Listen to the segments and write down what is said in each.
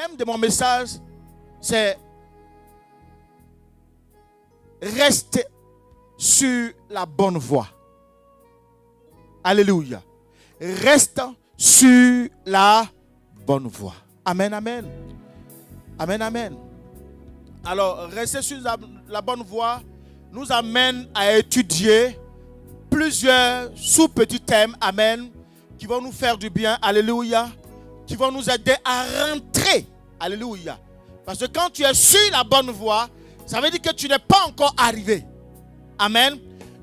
thème de mon message, c'est rester sur la bonne voie. Alléluia. Reste sur la bonne voie. Amen, amen. Amen, amen. Alors, rester sur la bonne voie nous amène à étudier plusieurs sous-petits thèmes, amen, qui vont nous faire du bien, alléluia, qui vont nous aider à rentrer, alléluia. Parce que quand tu es sur la bonne voie, ça veut dire que tu n'es pas encore arrivé. Amen.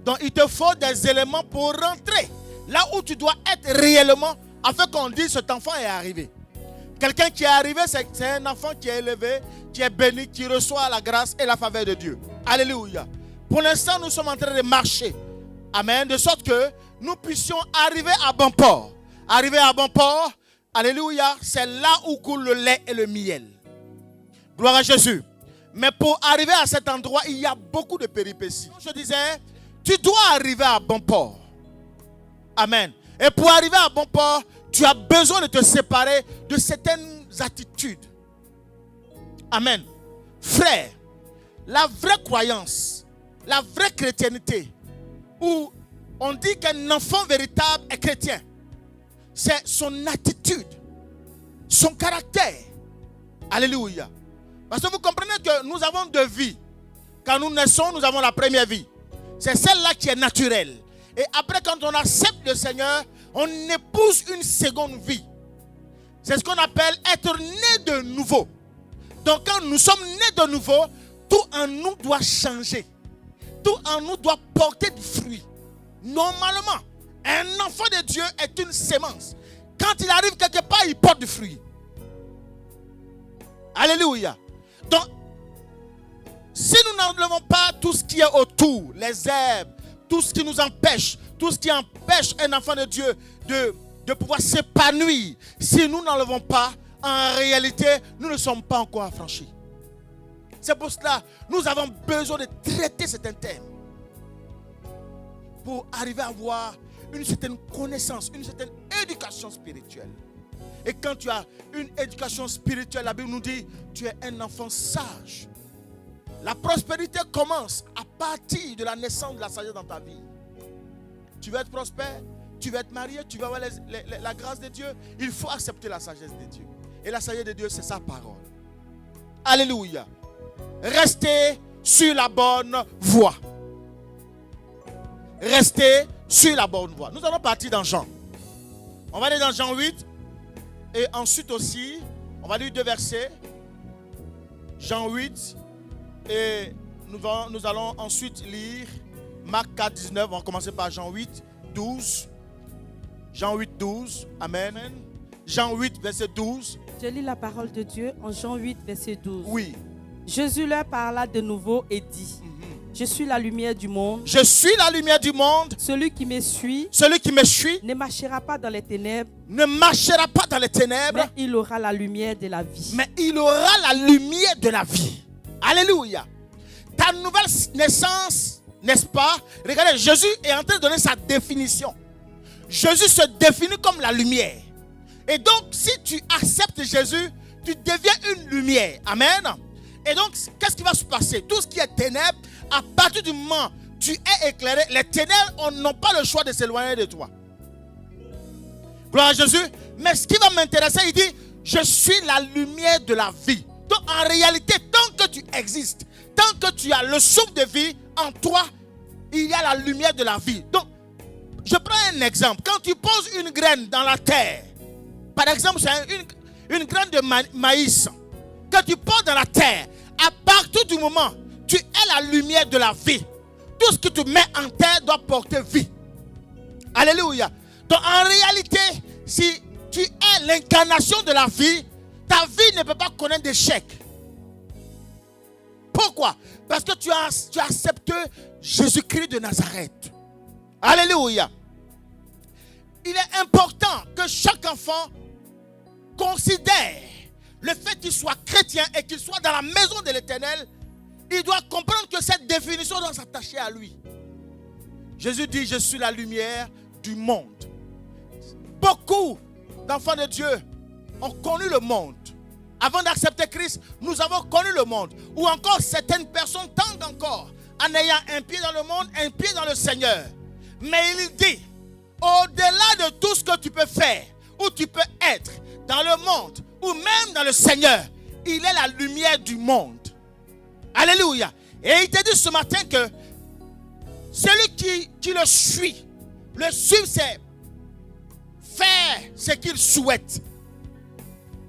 Donc, il te faut des éléments pour rentrer là où tu dois être réellement, afin qu'on dise cet enfant est arrivé. Quelqu'un qui est arrivé, c'est un enfant qui est élevé, qui est béni, qui reçoit la grâce et la faveur de Dieu. Alléluia. Pour l'instant, nous sommes en train de marcher. Amen. De sorte que nous puissions arriver à bon port. Arriver à bon port, alléluia, c'est là où coule le lait et le miel. Gloire à Jésus. Mais pour arriver à cet endroit, il y a beaucoup de péripéties. Je disais, tu dois arriver à bon port. Amen. Et pour arriver à bon port, tu as besoin de te séparer de certaines attitudes. Amen. Frère, la vraie croyance, la vraie chrétienté, où on dit qu'un enfant véritable est chrétien, c'est son attitude, son caractère. Alléluia. Parce que vous comprenez que nous avons deux vies. Quand nous naissons, nous avons la première vie. C'est celle-là qui est naturelle. Et après, quand on accepte le Seigneur, on épouse une seconde vie. C'est ce qu'on appelle être né de nouveau. Donc quand nous sommes nés de nouveau, tout en nous doit changer. Tout en nous doit porter du fruit. Normalement, un enfant de Dieu est une sémence. Quand il arrive quelque part, il porte du fruit. Alléluia. Donc, si nous n'enlevons pas tout ce qui est autour, les herbes, tout ce qui nous empêche, tout ce qui empêche un enfant de Dieu de pouvoir s'épanouir, si nous n'enlevons pas, en réalité, nous ne sommes pas encore affranchis. C'est pour cela que nous avons besoin de traiter certains thèmes pour arriver à avoir une certaine connaissance, une certaine éducation spirituelle. Et quand tu as une éducation spirituelle, la Bible nous dit, tu es un enfant sage. La prospérité commence à partir de la naissance de la sagesse dans ta vie. Tu veux être prospère, tu veux être marié, tu veux avoir la grâce de Dieu. Il faut accepter la sagesse de Dieu. Et la sagesse de Dieu, c'est sa parole. Alléluia. Restez sur la bonne voie. Restez sur la bonne voie. Nous allons partir dans Jean. On va aller dans Jean 8. Et ensuite aussi, on va lire 2 versets. Jean 8. Et nous allons ensuite lire Marc 4, 19. On va commencer par Jean 8, 12. Jean 8, 12. Amen. Jean 8, verset 12. Je lis la parole de Dieu en Jean 8, verset 12. Oui. Jésus leur parla de nouveau et dit, je suis la lumière du monde. Je suis la lumière du monde. Celui qui me suit ne marchera pas dans les ténèbres. Ne marchera pas dans les ténèbres. Mais il aura la lumière de la vie. Mais il aura la lumière de la vie. Alléluia. Ta nouvelle naissance, n'est-ce pas? Regardez, Jésus est en train de donner sa définition. Jésus se définit comme la lumière. Et donc, si tu acceptes Jésus, tu deviens une lumière. Amen. Et donc, qu'est-ce qui va se passer? Tout ce qui est ténèbres, à partir du moment où tu es éclairé, les ténèbres n'ont pas le choix de s'éloigner de toi. Gloire à Jésus. Mais ce qui va m'intéresser, il dit, je suis la lumière de la vie. Donc, en réalité, tant que tu existes, tant que tu as le souffle de vie en toi, il y a la lumière de la vie. Donc, je prends un exemple. Quand tu poses une graine dans la terre, par exemple, c'est une graine de maïs que tu poses dans la terre, à partir du moment où tu es la lumière de la vie, tout ce que tu mets en terre doit porter vie. Alléluia. Donc en réalité, si tu es l'incarnation de la vie, ta vie ne peut pas connaître d'échec. Pourquoi? Parce que tu as accepté Jésus-Christ de Nazareth. Alléluia. Il est important que chaque enfant considère le fait qu'il soit chrétien et qu'il soit dans la maison de l'Éternel. Il doit comprendre que cette définition doit s'attacher à lui. Jésus dit, je suis la lumière du monde. Beaucoup d'enfants de Dieu ont connu le monde. avant d'accepter Christ, nous avons connu le monde. Ou encore certaines personnes tentent encore en ayant un pied dans le monde, un pied dans le Seigneur. Mais il dit, au-delà de tout ce que tu peux faire, ou tu peux être dans le monde, ou même dans le Seigneur, il est la lumière du monde. Alléluia. Et il te dit ce matin que celui qui le suit, c'est faire ce qu'il souhaite.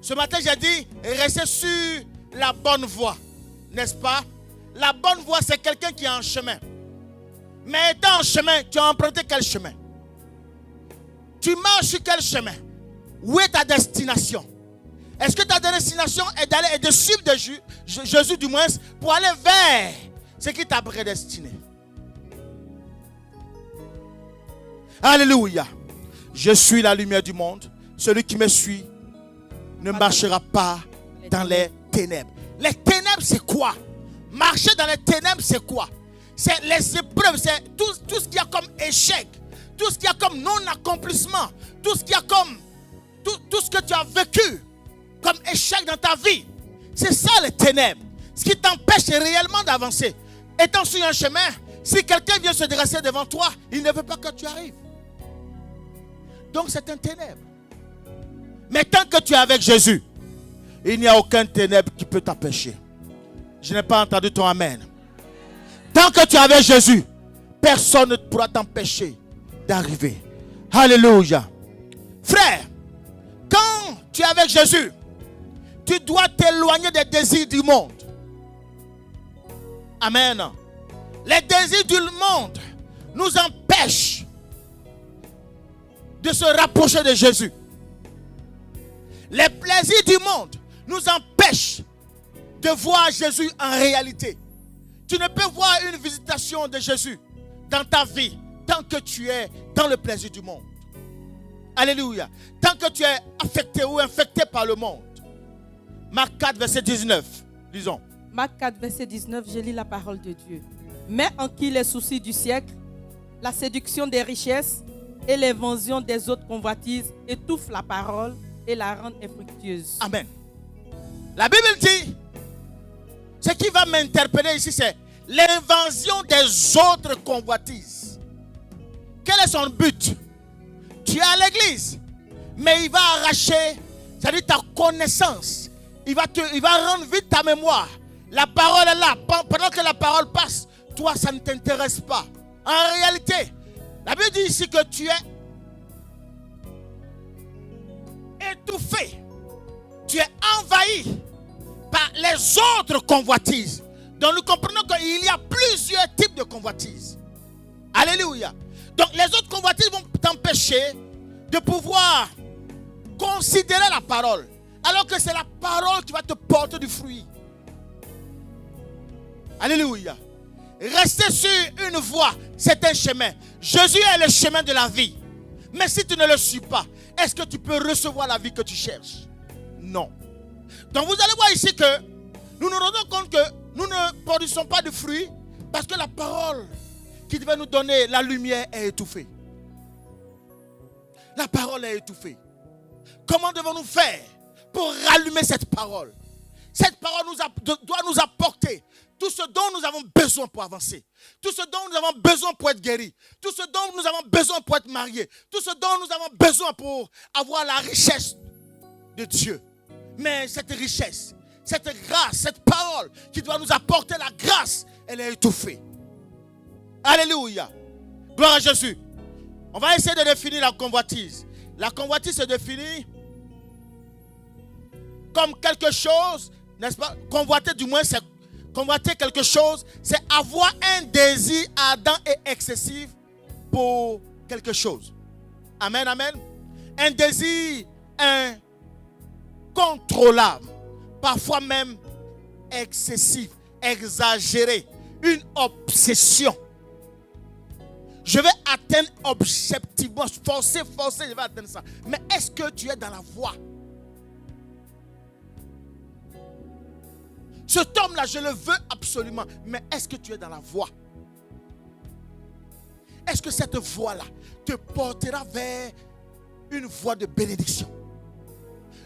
Ce matin, j'ai dit, restez sur la bonne voie. N'est-ce pas? La bonne voie, c'est quelqu'un qui est en chemin. Mais étant en chemin, tu as emprunté quel chemin? Tu marches sur quel chemin? Où est ta destination? Est-ce que ta destination est d'aller et de suivre Jésus du moins pour aller vers ce qui t'a prédestiné? Alléluia. Je suis la lumière du monde. Celui qui me suit ne marchera pas dans les ténèbres. Les ténèbres, c'est quoi? Marcher dans les ténèbres, c'est quoi? C'est les épreuves, c'est tout ce qu'il y a comme échec, tout ce qu'il y a comme non-accomplissement, tout ce qu'il y a comme tout ce que tu as vécu comme échec dans ta vie. C'est ça les ténèbres. Ce qui t'empêche réellement d'avancer. Étant sur un chemin, si quelqu'un vient se dresser devant toi, il ne veut pas que tu arrives. Donc c'est un ténèbre. Mais tant que tu es avec Jésus, il n'y a aucun ténèbre qui peut t'empêcher. Je n'ai pas entendu ton amen. Tant que tu es avec Jésus, personne ne pourra t'empêcher d'arriver. Alléluia. Frère, quand tu es avec Jésus, tu dois t'éloigner des désirs du monde. Amen. Les désirs du monde nous empêchent de se rapprocher de Jésus. Les plaisirs du monde nous empêchent de voir Jésus en réalité. Tu ne peux voir une visitation de Jésus dans ta vie tant que tu es dans le plaisir du monde. Alléluia. Tant que tu es affecté ou infecté par le monde. Marc 4, verset 19. Lisons. Marc 4, verset 19, je lis la parole de Dieu. Mais en qui les soucis du siècle, la séduction des richesses et l'invention des autres convoitises étouffent la parole et la rendent infructueuse. Amen. La Bible dit, ce qui va m'interpeller ici, c'est l'invention des autres convoitises. Quel est son but? Tu es à l'église, mais il va arracher, c'est-à-dire ta connaissance. Il va rendre vite ta mémoire. La parole est là. Pendant que la parole passe, toi, ça ne t'intéresse pas. En réalité, la Bible dit ici que tu es étouffé. Tu es envahi par les autres convoitises. Donc nous comprenons qu'il y a plusieurs types de convoitises. Alléluia. Donc les autres convoitises vont t'empêcher de pouvoir considérer la parole. Alors que c'est la parole qui va te porter du fruit. Alléluia. Rester sur une voie, c'est un chemin. Jésus est le chemin de la vie. Mais si tu ne le suis pas, est-ce que tu peux recevoir la vie que tu cherches? Non. Donc vous allez voir ici que nous nous rendons compte que nous ne produisons pas de fruits parce que la parole qui devait nous donner la lumière est étouffée. La parole est étouffée. Comment devons-nous faire pour rallumer cette parole? Cette parole doit nous apporter tout ce dont nous avons besoin pour avancer. Tout ce dont nous avons besoin pour être guéris. Tout ce dont nous avons besoin pour être mariés. Tout ce dont nous avons besoin pour avoir la richesse de Dieu. Mais cette richesse, cette grâce, cette parole qui doit nous apporter la grâce, elle est étouffée. Alléluia. Gloire à Jésus. On va essayer de définir la convoitise. La convoitise se définit comme quelque chose, n'est-ce pas? Convoiter du moins, c'est convoiter quelque chose, c'est avoir un désir ardent et excessif pour quelque chose. Amen, amen. Un désir incontrôlable, parfois même excessif, exagéré, une obsession. Je vais atteindre objectivement, forcer, je vais atteindre ça. Mais est-ce que tu es dans la voie? Cet homme-là, je le veux absolument. Mais est-ce que tu es dans la voie? Est-ce que cette voie-là te portera vers une voie de bénédiction?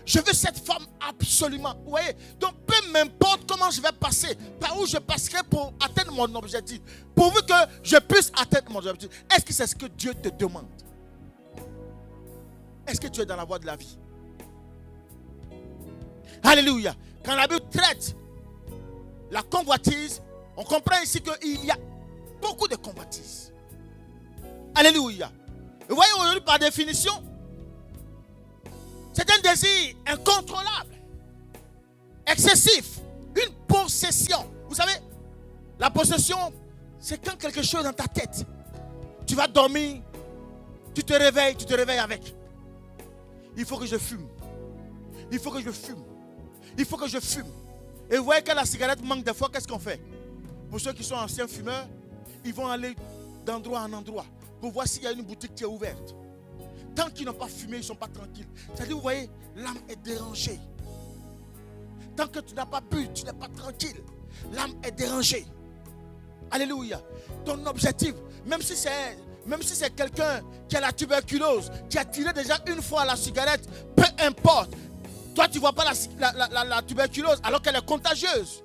Je veux cette femme absolument. Vous voyez? Donc, peu m'importe comment je vais passer, par où je passerai pour atteindre mon objectif, pourvu que je puisse atteindre mon objectif. Est-ce que c'est ce que Dieu te demande? Est-ce que tu es dans la voie de la vie? Alléluia. Quand la Bible traite la convoitise, on comprend ici qu'il y a beaucoup de convoitises. Alléluia. Vous voyez aujourd'hui, par définition, c'est un désir incontrôlable, excessif, une possession. Vous savez, la possession, c'est quand quelque chose est dans ta tête. Tu vas dormir, tu te réveilles avec. Il faut que je fume. Il faut que je fume. Il faut que je fume. Et vous voyez que la cigarette manque des fois, qu'est-ce qu'on fait? Pour ceux qui sont anciens fumeurs, ils vont aller d'endroit en endroit pour voir s'il y a une boutique qui est ouverte. Tant qu'ils n'ont pas fumé, ils ne sont pas tranquilles. C'est-à-dire, vous voyez, l'âme est dérangée. Tant que tu n'as pas bu, tu n'es pas tranquille. L'âme est dérangée. Alléluia. Ton objectif, même si c'est quelqu'un qui a la tuberculose, qui a tiré déjà une fois la cigarette, peu importe. Toi, tu ne vois pas la tuberculose alors qu'elle est contagieuse.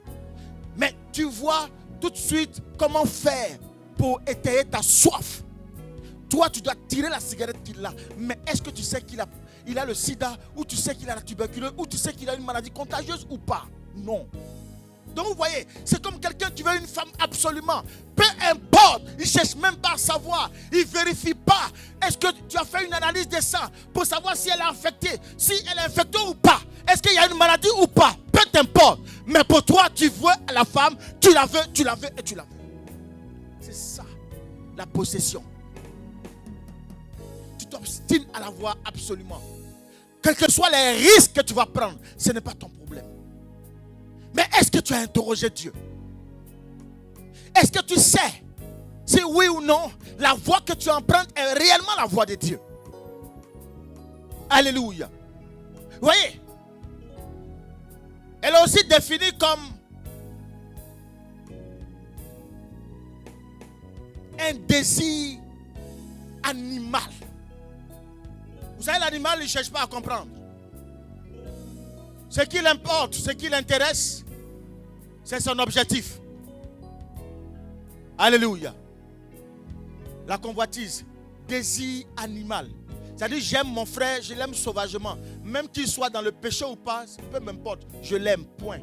Mais tu vois tout de suite comment faire pour étayer ta soif. Toi, tu dois tirer la cigarette qu'il a. Mais est-ce que tu sais qu'il a le sida, ou tu sais qu'il a la tuberculose, ou tu sais qu'il a une maladie contagieuse ou pas? Non. Donc vous voyez, c'est comme quelqu'un qui veut une femme absolument. Peu importe, il ne cherche même pas à savoir. Il ne vérifie pas. Est-ce que tu as fait une analyse des sangs pour savoir si elle est infectée? Si elle est infectée ou pas? Est-ce qu'il y a une maladie ou pas? Peu importe. Mais pour toi, tu veux la femme, tu la veux et tu la veux. C'est ça, la possession. Tu t'obstines à la voir absolument. Quels que soient les risques que tu vas prendre, ce n'est pas ton problème. Mais est-ce que tu as interrogé Dieu? Est-ce que tu sais si oui ou non la voie que tu empruntes est réellement la voie de Dieu? Alléluia. Vous voyez, elle est aussi définie comme un désir animal. Vous savez, l'animal, il ne cherche pas à comprendre. Ce qui l'importe, ce qui l'intéresse, c'est son objectif. Alléluia. La convoitise, désir animal. C'est-à-dire, j'aime mon frère, je l'aime sauvagement. Même qu'il soit dans le péché ou pas, peu m'importe, je l'aime, point.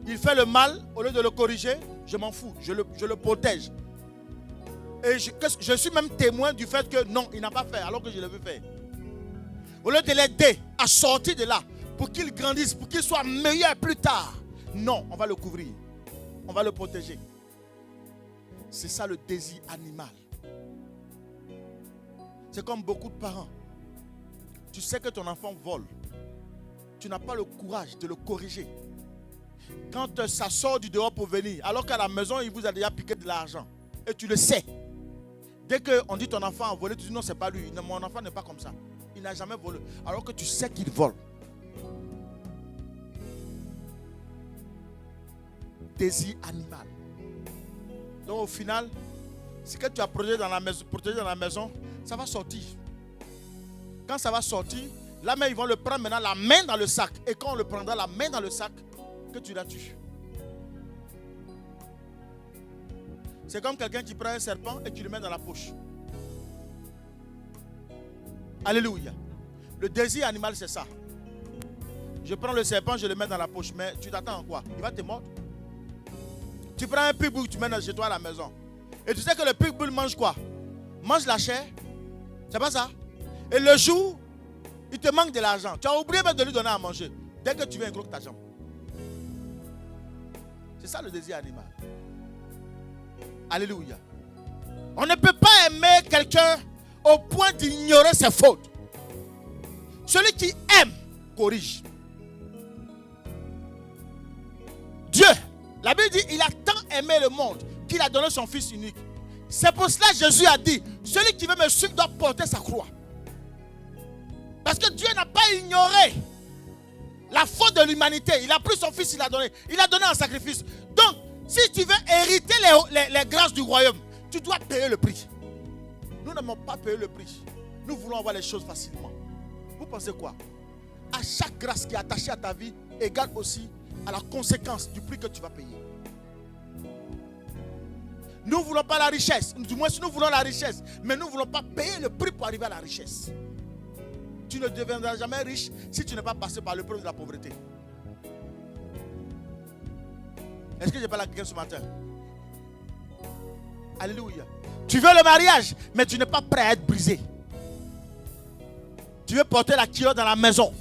Il fait le mal, au lieu de le corriger, je m'en fous, je le protège. Et je suis même témoin du fait que non, il n'a pas fait alors que je le veux faire. Au lieu de l'aider à sortir de là, pour qu'il grandisse, pour qu'il soit meilleur plus tard, non, on va le couvrir, on va le protéger. C'est ça le désir animal. C'est comme beaucoup de parents. Tu sais que ton enfant vole. Tu n'as pas le courage de le corriger. Quand ça sort du dehors pour venir, alors qu'à la maison, il vous a déjà piqué de l'argent. Et tu le sais. Dès qu'on dit ton enfant a volé, tu dis non, c'est pas lui. Non, mon enfant n'est pas comme ça. Il n'a jamais volé. Alors que tu sais qu'il vole. Désir animal. Donc au final, ce que tu as protégé dans la maison, ça va sortir. Quand ça va sortir, là même ils vont le prendre maintenant la main dans le sac. Et quand on le prendra la main dans le sac, que tu la tues. C'est comme quelqu'un qui prend un serpent et qui le met dans la poche. Alléluia. Le désir animal, c'est ça. Je prends le serpent, je le mets dans la poche. Mais tu t'attends à quoi? Il va te mordre. Tu prends un pitbull, tu mets chez toi à la maison. Et tu sais que le pitbull mange quoi? Mange la chair. C'est pas ça? Et le jour, il te manque de l'argent. Tu as oublié même de lui donner à manger. Dès que tu viens, il croque ta jambe. C'est ça le désir animal. Alléluia. On ne peut pas aimer quelqu'un au point d'ignorer ses fautes. Celui qui aime, corrige. Dieu, la Bible dit, il a tant aimé le monde qu'il a donné son Fils unique. C'est pour cela que Jésus a dit, celui qui veut me suivre doit porter sa croix. Parce que Dieu n'a pas ignoré la faute de l'humanité. Il a pris son Fils, il a donné un sacrifice. Donc, si tu veux hériter les grâces du royaume, tu dois payer le prix. Nous n'avons pas payé le prix. Nous voulons avoir les choses facilement. Vous pensez quoi? À chaque grâce qui est attachée à ta vie, égale aussi à la conséquence du prix que tu vas payer. Nous ne voulons pas la richesse. Du moins, si nous voulons la richesse, mais nous ne voulons pas payer le prix pour arriver à la richesse. Tu ne deviendras jamais riche si tu n'es pas passé par l'épreuve de la pauvreté. Est-ce que je parle à quelqu'un ce matin? Alléluia. Tu veux le mariage, mais tu n'es pas prêt à être brisé. Tu veux porter la culotte dans la maison.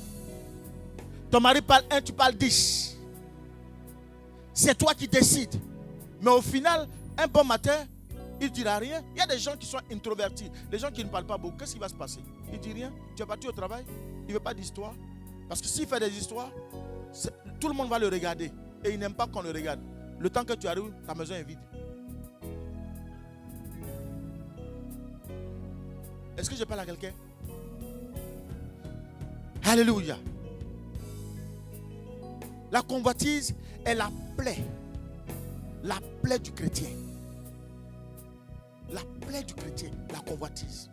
Ton mari parle 1, tu parles 10. C'est toi qui décides. Mais au final, un bon matin, il ne dira rien. Il y a des gens qui sont introvertis, des gens qui ne parlent pas beaucoup. Qu'est-ce qui va se passer? Il ne dit rien. Tu es parti au travail, il ne veut pas d'histoire. Parce que s'il fait des histoires, tout le monde va le regarder. Et il n'aime pas qu'on le regarde. Le temps que tu arrives, ta maison est vide. Est-ce que je parle à quelqu'un? Alléluia. La convoitise est la plaie du chrétien. La plaie du chrétien, la convoitise.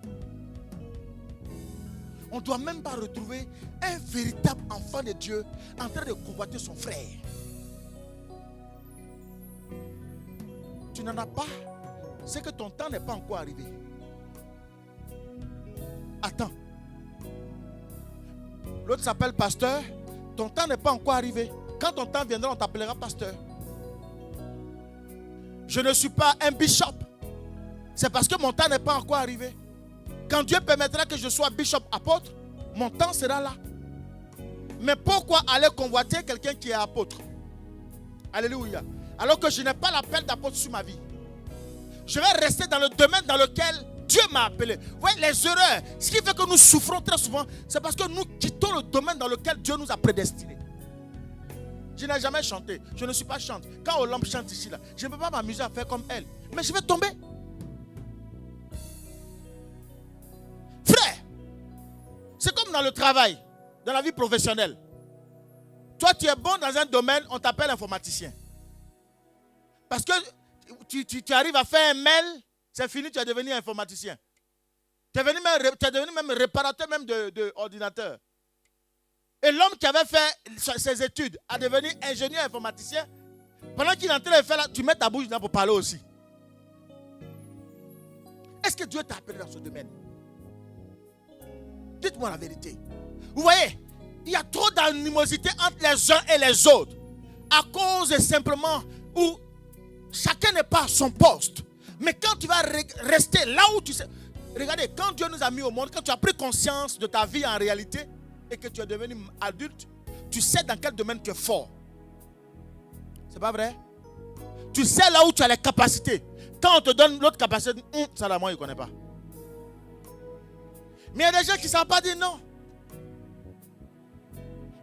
On ne doit même pas retrouver un véritable enfant de Dieu en train de convoiter son frère. Tu n'en as pas, c'est que ton temps n'est pas encore arrivé. Attends. L'autre s'appelle pasteur. Ton temps n'est pas encore arrivé. Quand ton temps viendra, on t'appellera pasteur. Je ne suis pas un bishop. C'est parce que mon temps n'est pas encore arrivé. Quand Dieu permettra que je sois bishop apôtre, mon temps sera là. Mais pourquoi aller convoiter quelqu'un qui est apôtre? Alléluia. Alors que je n'ai pas l'appel d'apôtre sur ma vie. Je vais rester dans le domaine dans lequel Dieu m'a appelé. Vous voyez, les erreurs, ce qui fait que nous souffrons très souvent, c'est parce que nous quittons le domaine dans lequel Dieu nous a prédestinés. Je n'ai jamais chanté. Je ne suis pas chante. Quand Olympe chante ici, là, je ne peux pas m'amuser à faire comme elle. Mais je vais tomber. Frère, c'est comme dans le travail, dans la vie professionnelle. Toi, tu es bon dans un domaine, on t'appelle informaticien. Parce que tu arrives à faire un mail, c'est fini, tu es devenu informaticien. Tu es devenu même réparateur même d'ordinateur. Et l'homme qui avait fait ses études a devenu ingénieur informaticien. Pendant qu'il est en train de faire là, tu mets ta bouche dedans pour parler aussi. Est-ce que Dieu t'a appelé dans ce domaine? Dites-moi la vérité. Vous voyez, il y a trop d'animosité entre les uns et les autres. À cause simplement où chacun n'est pas à son poste. Mais quand tu vas rester là où tu sais. Regardez, quand Dieu nous a mis au monde, quand tu as pris conscience de ta vie en réalité et que tu es devenu adulte, tu sais dans quel domaine tu es fort. C'est pas vrai? Tu sais là où tu as les capacités. Quand on te donne l'autre capacité, ça là, moi, je ne connais pas. Mais il y a des gens qui ne savent pas dire non.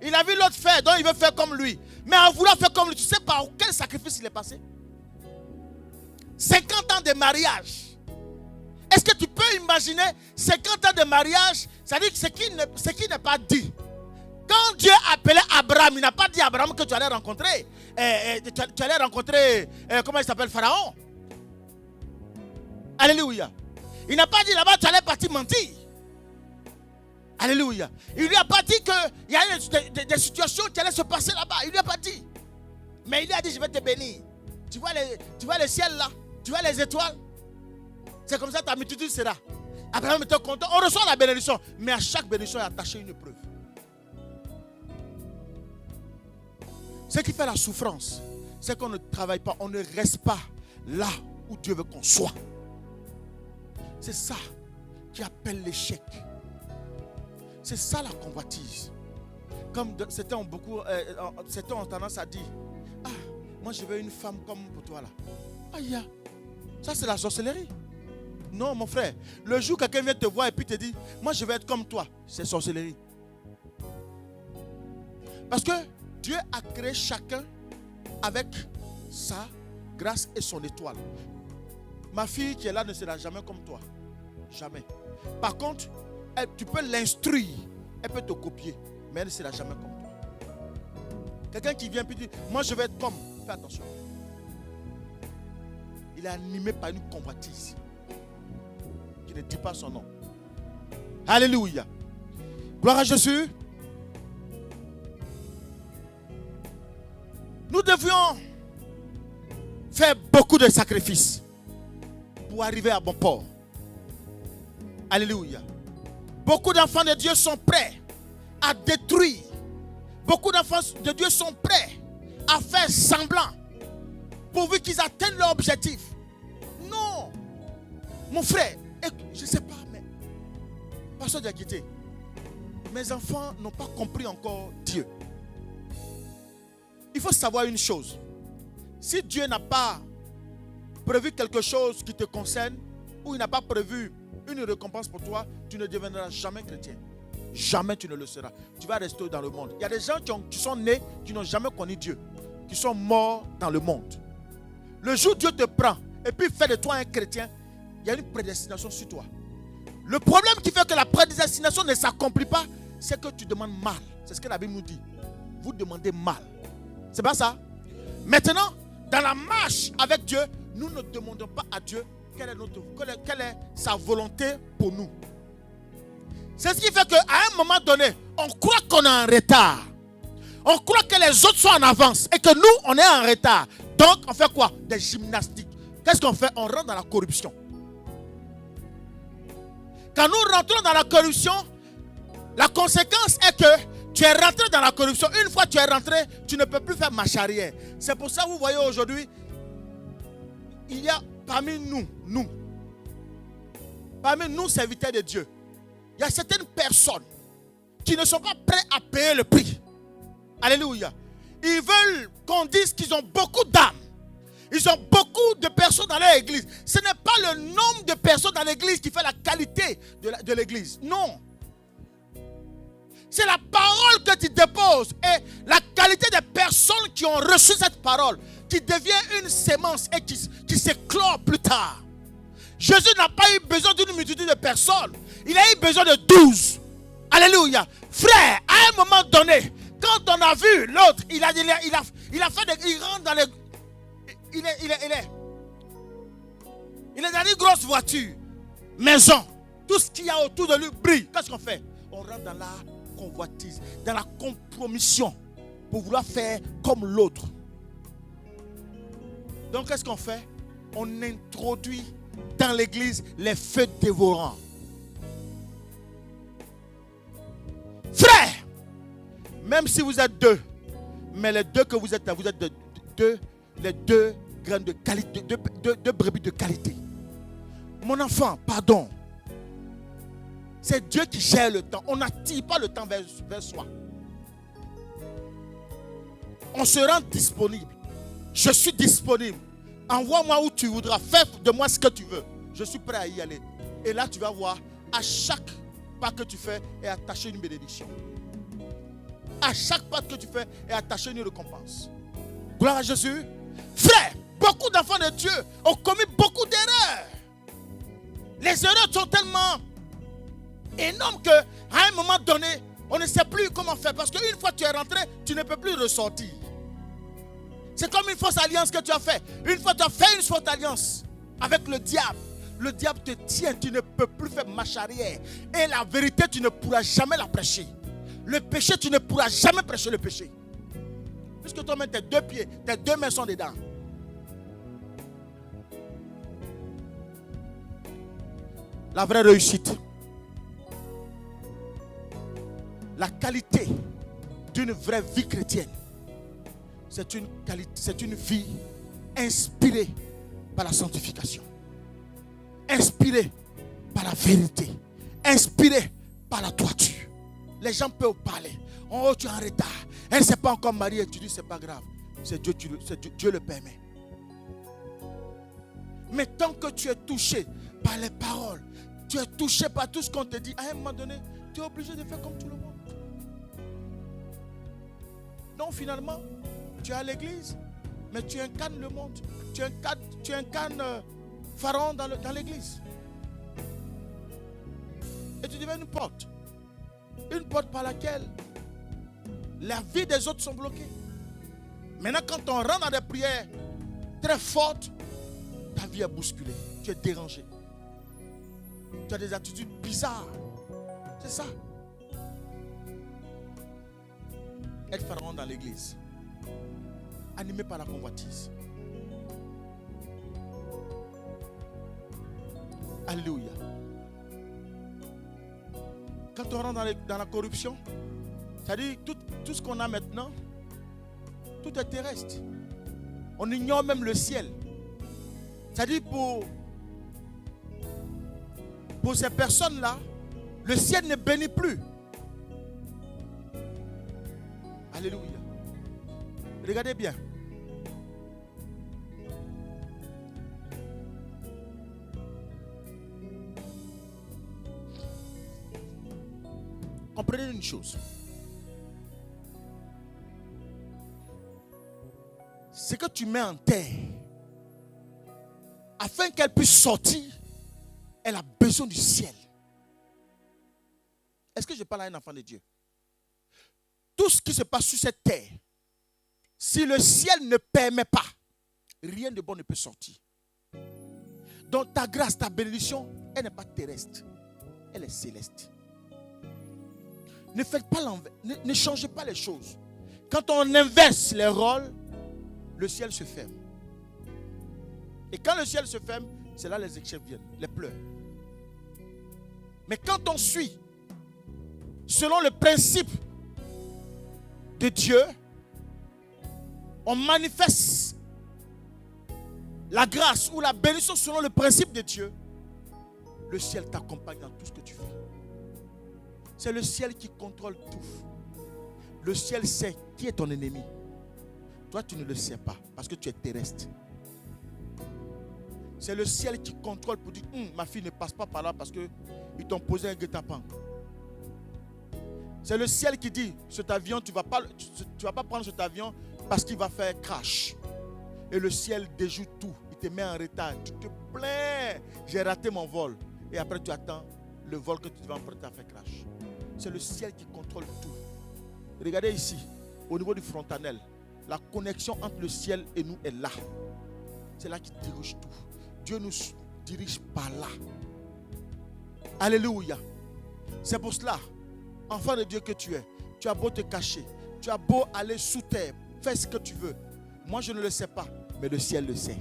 Il a vu l'autre faire, donc il veut faire comme lui. Mais en voulant faire comme lui, tu sais par quel sacrifice il est passé? 50 ans de mariage. Est-ce que tu peux imaginer 50 ans de mariage? C'est-à-dire que ce qui n'est pas dit. Quand Dieu appelait Abraham, il n'a pas dit à Abraham que tu allais rencontrer. Comment il s'appelle? Pharaon. Alléluia. Il n'a pas dit là-bas tu allais partir mentir. Alléluia. Il lui a pas dit qu'il y a des situations qui allaient se passer là-bas. Il lui a pas dit. Mais il lui a dit je vais te bénir. Tu vois le ciel là? Tu vois les étoiles? C'est comme ça ta multitude sera. Abraham était content. On reçoit la bénédiction. Mais à chaque bénédiction, il est attaché une preuve. Ce qui fait la souffrance, c'est qu'on ne travaille pas. On ne reste pas là où Dieu veut qu'on soit. C'est ça qui appelle l'échec. C'est ça la convoitise. Comme certains ont tendance à dire, ah, moi je veux une femme comme pour toi là. Aïe, ça c'est la sorcellerie. Non mon frère, le jour quelqu'un vient te voir et puis te dit, moi je veux être comme toi, c'est sorcellerie. Parce que Dieu a créé chacun avec sa grâce et son étoile. Ma fille qui est là ne sera jamais comme toi. Jamais. Par contre, tu peux l'instruire. Elle peut te copier. Mais elle ne sera jamais comme toi. Quelqu'un qui vient et dit, moi je vais être comme. Fais attention. Il est animé par une convoitise. Qui ne dit pas son nom. Alléluia. Gloire à Jésus. Nous devions faire beaucoup de sacrifices pour arriver à bon port. Alléluia. Beaucoup d'enfants de Dieu sont prêts à détruire. Beaucoup d'enfants de Dieu sont prêts à faire semblant pourvu qu'ils atteignent leur objectif. Non. Mon frère, je ne sais pas, mais Pasteur Diakité, mes enfants n'ont pas compris encore Dieu. Il faut savoir une chose. Si Dieu n'a pas prévu quelque chose qui te concerne, ou il n'a pas prévu une récompense pour toi, tu ne deviendras jamais chrétien. Jamais tu ne le seras. Tu vas rester dans le monde. Il y a des gens qui sont nés, qui n'ont jamais connu Dieu, qui sont morts dans le monde. Le jour où Dieu te prend et puis fait de toi un chrétien, il y a une prédestination sur toi. Le problème qui fait que la prédestination ne s'accomplit pas, c'est que tu demandes mal. C'est ce que la Bible nous dit. Vous demandez mal. C'est pas ça? Maintenant, dans la marche avec Dieu, nous ne demandons pas à Dieu quelle est sa volonté pour nous. C'est ce qui fait qu'à un moment donné, on croit qu'on est en retard. On croit que les autres sont en avance et que nous, on est en retard. Donc, on fait quoi? Des gymnastiques. Qu'est-ce qu'on fait? On rentre dans la corruption. Quand nous rentrons dans la corruption, la conséquence est que tu es rentré dans la corruption. Une fois que tu es rentré, tu ne peux plus faire marche arrière. C'est pour ça que vous voyez aujourd'hui, il y a parmi nous serviteurs de Dieu, il y a certaines personnes qui ne sont pas prêtes à payer le prix. Alléluia. Ils veulent qu'on dise qu'ils ont beaucoup d'âmes. Ils ont beaucoup de personnes dans leur église. Ce n'est pas le nombre de personnes dans l'église qui fait la qualité de l'église. Non. C'est la parole que tu déposes et la qualité des personnes qui ont reçu cette parole qui devient une sémence et qui s'éclore plus tard. Jésus n'a pas eu besoin d'une multitude de personnes. Il a eu besoin de 12. Alléluia. Frère, à un moment donné, quand on a vu l'autre, il rentre dans les... Il est dans une grosse voiture, maison, tout ce qu'il y a autour de lui brille. Qu'est-ce qu'on fait? On rentre dans la convoitise, dans la compromission pour vouloir faire comme l'autre. Donc qu'est-ce qu'on fait? On introduit dans l'église les feux dévorants. Frère, même si vous êtes deux, mais les deux que vous êtes les deux graines de qualité, deux brebis de qualité. Mon enfant, pardon. C'est Dieu qui gère le temps. On n'attire pas le temps vers soi. On se rend disponible. Je suis disponible. Envoie-moi où tu voudras. Fais de moi ce que tu veux. Je suis prêt à y aller. Et là, tu vas voir, à chaque pas que tu fais est attaché une bénédiction. À chaque pas que tu fais est attaché une récompense. Gloire à Jésus. Frère, beaucoup d'enfants de Dieu ont commis beaucoup d'erreurs. Les erreurs sont tellement énormes qu'à un moment donné, on ne sait plus comment faire. Parce qu'une fois que tu es rentré, tu ne peux plus ressortir. C'est comme une fausse alliance que tu as fait. Une fois que tu as fait une fausse alliance avec le diable te tient, tu ne peux plus faire marche arrière. Et la vérité, tu ne pourras jamais la prêcher. Le péché, tu ne pourras jamais prêcher le péché. Puisque toi-même, tes deux pieds, tes deux mains sont dedans. La vraie réussite, la qualité d'une vraie vie chrétienne, c'est une vie inspirée par la sanctification, inspirée par la vérité, inspirée par la droiture. Les gens peuvent parler. Oh, tu es en retard. Elle ne s'est pas encore mariée. Tu dis, c'est pas grave. C'est Dieu, Dieu le permet. Mais tant que tu es touché par les paroles, tu es touché par tout ce qu'on te dit, à un moment donné, tu es obligé de faire comme tout le monde. Donc finalement, tu es à l'église, mais tu incarnes le monde. Tu incarnes Pharaon dans l'église. Et tu deviens une porte. Une porte par laquelle la vie des autres sont bloquées. Maintenant, quand on rentre dans des prières très fortes, ta vie est bousculée. Tu es dérangé. Tu as des attitudes bizarres. C'est ça. être pharaon dans l'église. Animé par la convoitise. Alléluia. Quand on rentre dans la corruption, c'est-à-dire tout ce qu'on a maintenant, tout est terrestre. On ignore même le ciel. C'est-à-dire pour ces personnes-là, le ciel ne bénit plus. Alléluia. Regardez bien. Comprenez une chose. Ce que tu mets en terre, afin qu'elle puisse sortir, elle a besoin du ciel. Est-ce que je parle à un enfant de Dieu? Tout ce qui se passe sur cette terre, si le ciel ne permet pas, rien de bon ne peut sortir. Donc ta grâce, ta bénédiction, elle n'est pas terrestre, elle est céleste. Ne faites pas l'envers, ne changez pas les choses. Quand on inverse les rôles, le ciel se ferme. Et quand le ciel se ferme, c'est là les échecs viennent, les pleurs. Mais quand on suit, selon le principe de Dieu, on manifeste la grâce ou la bénédiction selon le principe de Dieu, le ciel t'accompagne dans tout ce que tu fais. C'est le ciel qui contrôle tout. Le ciel sait qui est ton ennemi. Toi, tu ne le sais pas parce que tu es terrestre. C'est le ciel qui contrôle pour dire ma fille ne passe pas par là parce qu'ils t'ont posé un guet-apens. C'est le ciel qui dit cet avion, tu ne vas pas prendre cet avion parce qu'il va faire crash. Et le ciel déjoue tout. Il te met en retard. Tu te plains. J'ai raté mon vol. Et après, tu attends le vol que tu devais emprunter à faire crash. C'est le ciel qui contrôle tout. Regardez ici, au niveau du frontanel, la connexion entre le ciel et nous est là. C'est là qu'il dirige tout. Dieu nous dirige par là. Alléluia. C'est pour cela, enfant de Dieu que tu es, tu as beau te cacher, tu as beau aller sous terre, fais ce que tu veux. Moi, je ne le sais pas, mais le ciel le sait.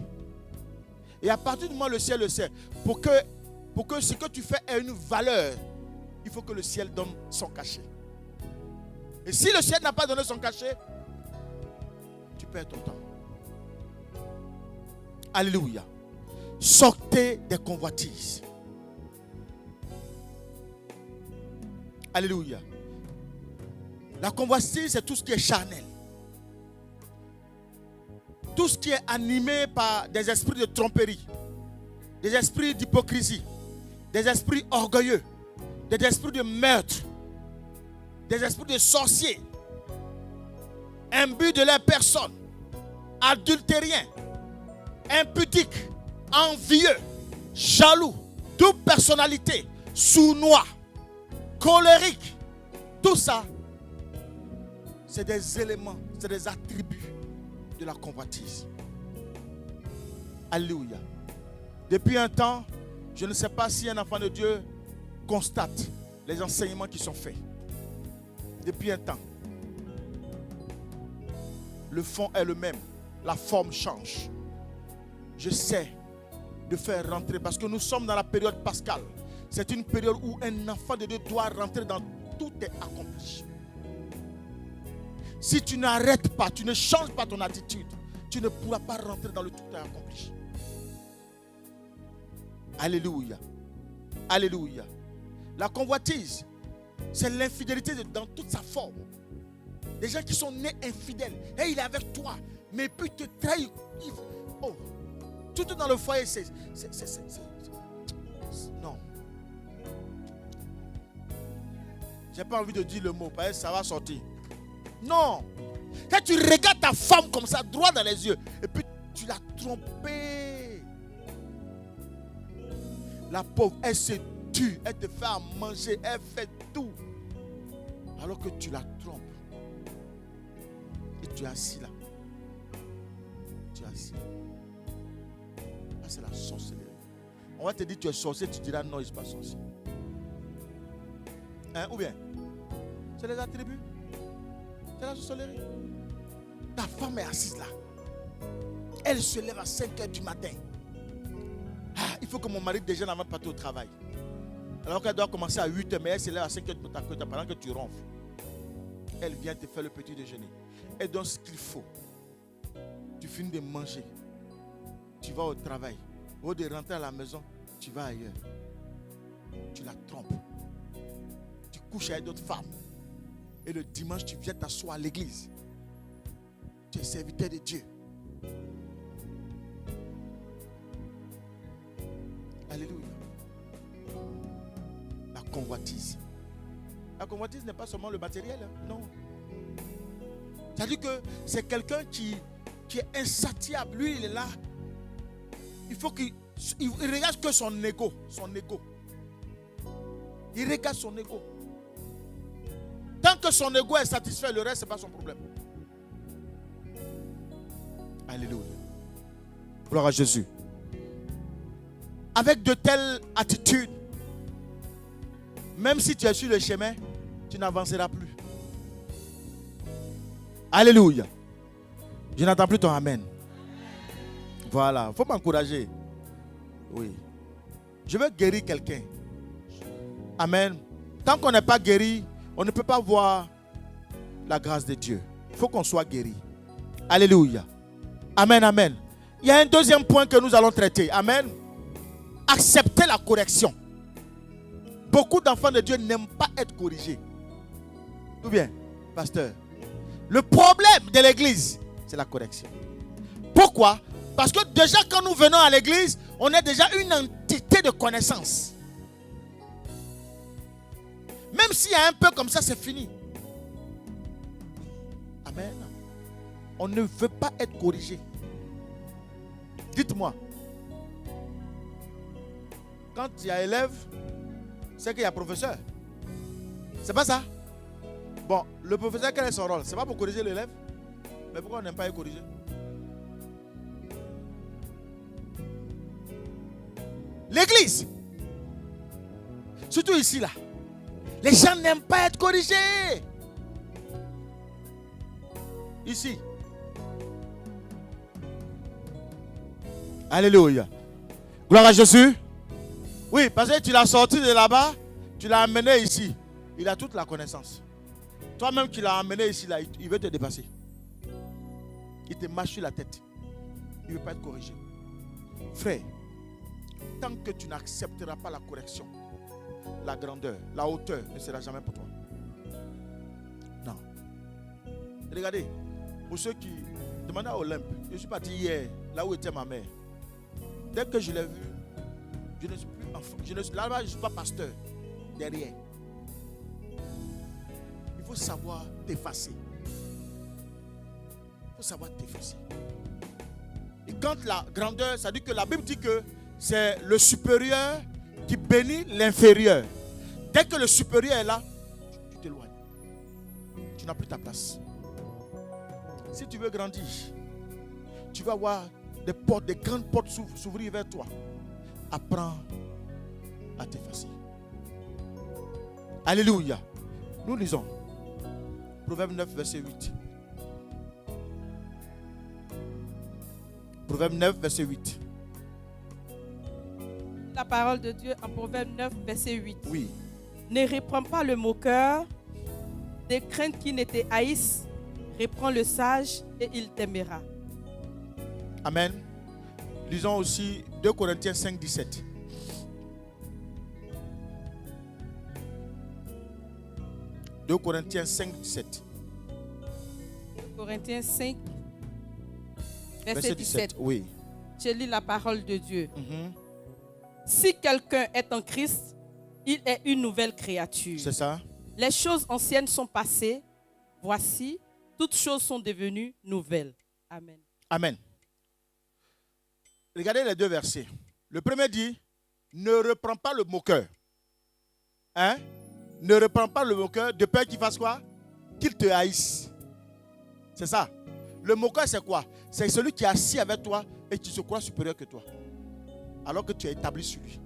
Et à partir du moment où le ciel le sait, pour que ce que tu fais ait une valeur, il faut que le ciel donne son cachet. Et si le ciel n'a pas donné son cachet, tu perds ton temps. Alléluia. Sortez des convoitises. Alléluia. La convoitise, c'est tout ce qui est charnel. Tout ce qui est animé par des esprits de tromperie, des esprits d'hypocrisie, des esprits orgueilleux, des esprits de meurtre, des esprits de sorciers, imbus de leur personne, adultériens, impudiques, envieux, jaloux, toute personnalité, sournois, colérique. Tout ça, c'est des éléments, c'est des attributs de la convoitise. Alléluia. Depuis un temps, je ne sais pas si un enfant de Dieu constate les enseignements qui sont faits. Depuis un temps, le fond est le même, la forme change. J'essaie de faire rentrer, parce que nous sommes dans la période pascale. C'est une période où un enfant de Dieu doit rentrer dans tout est accompli. Si tu n'arrêtes pas, tu ne changes pas ton attitude, tu ne pourras pas rentrer dans le tout est accompli. Alléluia. Alléluia. La convoitise, c'est l'infidélité dans toute sa forme. Des gens qui sont nés infidèles. Et il est avec toi, mais puis te trahit. Oh, tout dans le foyer, non. J'ai pas envie de dire le mot, parce que ça va sortir. Non. Quand tu regardes ta femme comme ça, droit dans les yeux, et puis tu l'as trompée. La pauvre, elle se tue, elle te fait à manger, elle fait tout. Alors que tu la trompes. Et tu es assis là. Tu es assis là. Là, c'est la sorcellerie. On va te dire tu es sorcier, tu diras non, je ne suis pas sorcier. Hein, ou bien, c'est les attributs. C'est la sorcellerie. Ta femme est assise là. Elle se lève à 5 h du matin. Ah, il faut que mon mari déjeune avant de partir au travail. Alors qu'elle doit commencer à 8 h, mais elle se lève à 5 h du matin pendant que tu ronfles. Elle vient te faire le petit déjeuner. Elle donne ce qu'il faut. Tu finis de manger. Tu vas au travail. Au lieu de rentrer à la maison, tu vas ailleurs. Tu la trompes. Tu couches avec d'autres femmes. Et le dimanche, tu viens t'asseoir à l'église. Tu es serviteur de Dieu. Alléluia. La convoitise. La convoitise n'est pas seulement le matériel. Non. C'est-à-dire que c'est quelqu'un qui est insatiable. Lui, il est là. Il faut qu'il regarde que son ego. Son ego. Il regarde son ego. Tant que son ego est satisfait, le reste, ce n'est pas son problème. Alléluia. Gloire à Jésus. Avec de telles attitudes, même si tu es sur le chemin, tu n'avanceras plus. Alléluia. Je n'entends plus ton amen. Voilà. Il faut m'encourager. Oui. Je veux guérir quelqu'un. Amen. Tant qu'on n'est pas guéri, on ne peut pas voir la grâce de Dieu. Il faut qu'on soit guéri. Alléluia. Amen, amen. Il y a un deuxième point que nous allons traiter. Amen. Accepter la correction. Beaucoup d'enfants de Dieu n'aiment pas être corrigés. Tout bien, pasteur. Le problème de l'église, c'est la correction. Pourquoi? Parce que déjà quand nous venons à l'église, on est déjà une entité de connaissance. Même s'il y a un peu comme ça, c'est fini. Amen. On ne veut pas être corrigé. Dites-moi. Quand il y a élève, c'est qu'il y a professeur. C'est pas ça? Bon, le professeur, quel est son rôle? C'est pas pour corriger l'élève? Mais pourquoi on n'aime pas être corrigé? L'église, surtout ici là, les gens n'aiment pas être corrigés. Ici. Alléluia. Gloire à Jésus. Oui, parce que tu l'as sorti de là-bas, tu l'as amené ici. Il a toute la connaissance. Toi-même qui l'as amené ici, là, il veut te dépasser. Il te marche sur la tête. Il ne veut pas être corrigé. Frère, tant que tu n'accepteras pas la correction, la grandeur, la hauteur ne sera jamais pour toi. Non. Regardez, pour ceux qui demandent à Olympe, je suis parti hier, là où était ma mère. Dès que je l'ai vu, je ne suis plus enfant. Là-bas, je ne suis pas pasteur. Derrière. Il faut savoir t'effacer. Il faut savoir t'effacer. Et quand la grandeur, ça dit que la Bible dit que c'est le supérieur qui bénit l'inférieur. Dès que le supérieur est là, tu t'éloignes. Tu n'as plus ta place. Si tu veux grandir, tu vas voir des grandes portes s'ouvrir vers toi. Apprends à t'effacer. Alléluia. Nous lisons Proverbe 9, verset 8. Proverbe 9, verset 8. La parole de Dieu en Proverbe 9, verset 8. Oui. Ne reprends pas le moqueur, des craintes qui ne te haïssent, reprends le sage et il t'aimera. Amen. Lisons aussi 2 Corinthiens 5, 17. 2 Corinthiens 5, 17. 2 Corinthiens 5, verset 17. Oui. Je lis la parole de Dieu. Mm-hmm. Si quelqu'un est en Christ, il est une nouvelle créature. C'est ça. Les choses anciennes sont passées. Voici, toutes choses sont devenues nouvelles. Amen. Amen. Regardez les deux versets. Le premier dit, ne reprends pas le moqueur. Hein? Ne reprends pas le moqueur de peur qu'il fasse quoi? Qu'il te haïsse. C'est ça. Le moqueur, c'est quoi? C'est celui qui est assis avec toi et qui se croit supérieur que toi. Alors que tu es établi sur lui.